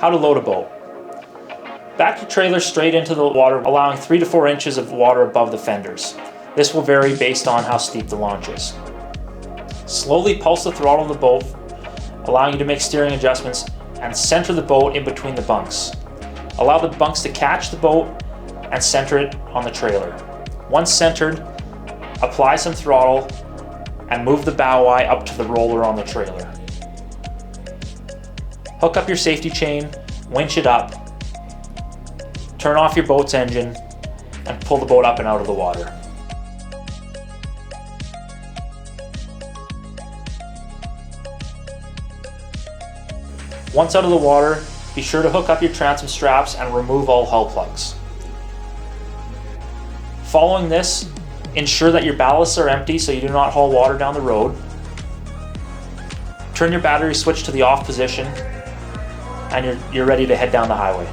How to load a boat. Back your trailer straight into the water, allowing 3 to 4 inches of water above the fenders. This will vary based on how steep the launch is. Slowly pulse the throttle of the boat, allowing you to make steering adjustments, and center the boat in between the bunks. Allow the bunks to catch the boat and center it on the trailer. Once centered, apply some throttle and move the bow eye up to the roller on the trailer. Hook up your safety chain, winch it up, turn off your boat's engine, and pull the boat up and out of the water. Once out of the water, be sure to hook up your transom straps and remove all hull plugs. Following this, ensure that your ballasts are empty so you do not haul water down the road. Turn your battery switch to the off position, and you're ready to head down the highway.